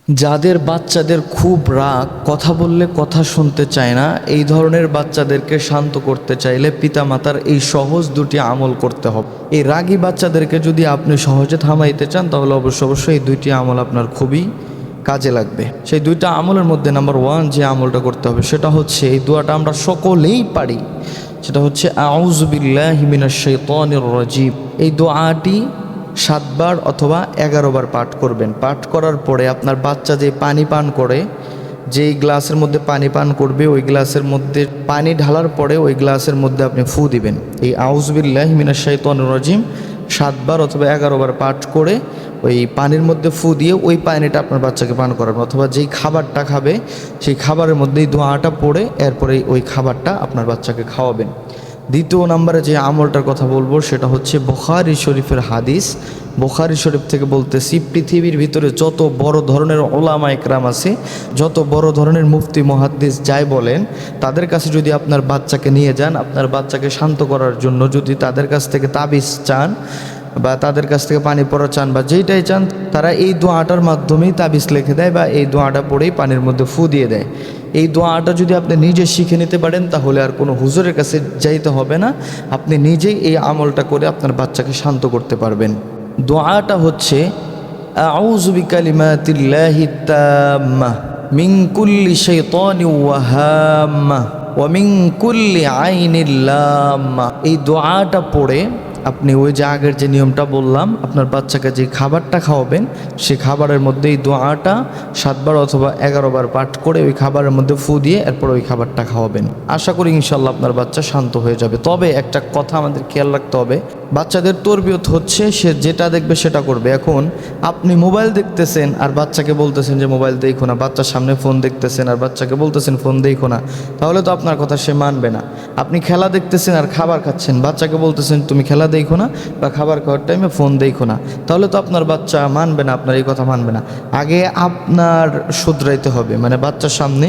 যাদের বাচ্চাদের খুব রাগ, কথা বললে কথা শুনতে চায় না, এই ধরনের বাচ্চাদেরকে শান্ত করতে চাইলে পিতামাতার এই সহজ দুটি আমল করতে হবে। এই রাগী বাচ্চাদেরকে যদি আপনি সহজে থামাইতে চান তাহলে অবশ্যই এই দুইটি আমল আপনার খুবই কাজে লাগবে। সেই দুইটা আমলের মধ্যে নাম্বার 1 যে আমলটা করতে হবে সেটা হচ্ছে, এই দোয়াটা আমরা সকলেই পারি, সেটা হচ্ছে আউযু বিল্লাহি মিনাশ শাইতানির রাজিম। এই দোয়াটি 7 বার অথবা 11 বার পাঠ করবেন। পাঠ করার পরে আপনার বাচ্চা যে পানি পান করে, যেই গ্লাসের মধ্যে পানি পান করবে ওই গ্লাসের মধ্যে পানি ঢালার পরে ওই গ্লাসের মধ্যে আপনি ফু দিবেন। এই আউযু বিল্লাহি মিনাশ শাইতানির রাজিম 7 বার অথবা 11 বার পাঠ করে ওই পানির মধ্যে ফু দিয়ে ওই পানিটা আপনার বাচ্চাকে পান করাবেন, অথবা যেই খাবারটা খাবে সেই খাবারের মধ্যেই দোয়াটা পড়ে এরপরে ওই খাবারটা আপনার বাচ্চাকে খাওয়াবেন। দ্বিতীয় নম্বরে যে আমলটার কথা বলবো সেটা হচ্ছে বুখারী শরীফের হাদিস। বুখারী শরীফ থেকে বলতেছি, পৃথিবীর ভিতরে যত বড় ধরনের ওলামা একরাম আছে, যত বড় ধরনের মুফতি মুহাদ্দিস যাই বলেন, তাদের কাছে যদি আপনার বাচ্চাকে নিয়ে যান, আপনার বাচ্চাকে শান্ত করার জন্য যদি তাদের কাছ থেকে তাবিজ চান বা তাদের কাছ থেকে পানি পড়া চান বা যেইটাই চান, তারা এই দোয়াটার মাধ্যমেই তাবিজ লিখে দেয় বা এই দোয়াটা পড়েই পানির মধ্যে ফু দিয়ে দেয়। এই দোয়াটা যদি আপনি নিজে শিখে নিতে পারেন তাহলে আর কোনো হুজুরের কাছে যাইতে হবে না, আপনি নিজেই এই আমলটা করে আপনার বাচ্চাকে শান্ত করতে পারবেন। দোয়াটা হচ্ছে আউযু বিকালিমাতিল্লাহিত তাম্মাহ মিন কুল্লি শাইতানিন ওয়া হাম্মাহ ওয়া মিন কুল্লি আইনিল লাম্মাহ। এই দোয়াটা পড়ে আপনি ওই যে আগের যে নিয়মটা বললাম, আপনার বাচ্চাকে যে খাবারটা খাওয়াবেন সেই খাবারের মধ্যে এই দোয়াটা 7 বার অথবা 11 বার পাঠ করে ওই খাবারের মধ্যে ফু দিয়ে এরপর ওই খাবারটা খাওয়াবেন। আশা করি ইনশাল্লাহ আপনার বাচ্চা শান্ত হয়ে যাবে। তবে একটা কথা আমাদের খেয়াল রাখতে হবে, বাচ্চাদের তরবিয়ত হচ্ছে সে যেটা দেখবে সেটা করবে। এখন আপনি মোবাইল দেখতেছেন আর বাচ্চাকে বলতেছেন যে মোবাইল দেখো না, বাচ্চার সামনে ফোন দেখতেছেন আর বাচ্চাকে বলতেছেন ফোন দেখো না, তাহলে তো আপনার কথা সে মানবে না। আপনি খেলা দেখতেছেন আর খাবার খাচ্ছেন, বাচ্চাকে বলতেছেন তুমি খেলা দেখো না বা খাবার খাওয়ার টাইমে ফোন দেখো না, তাহলে তো আপনার বাচ্চা মানবে না, আপনার এই কথা মানবে না। আগে আপনার শুধরাইতে হবে, মানে বাচ্চার সামনে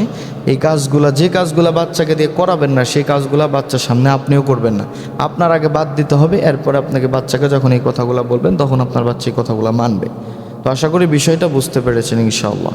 এই কাজগুলা, যে কাজগুলা বাচ্চাকে দিয়ে করাবেন না সেই কাজগুলা বাচ্চার সামনে আপনিও করবেন না। আপনার আগে বাদ দিতে হবে, এরপরে আপনাকে বাচ্চাকে যখন এই কথাগুলো বলবেন তখন আপনার বাচ্চা এই কথাগুলো মানবে। তো আশা করি বিষয়টা বুঝতে পেরেছেন ইনশাআল্লাহ।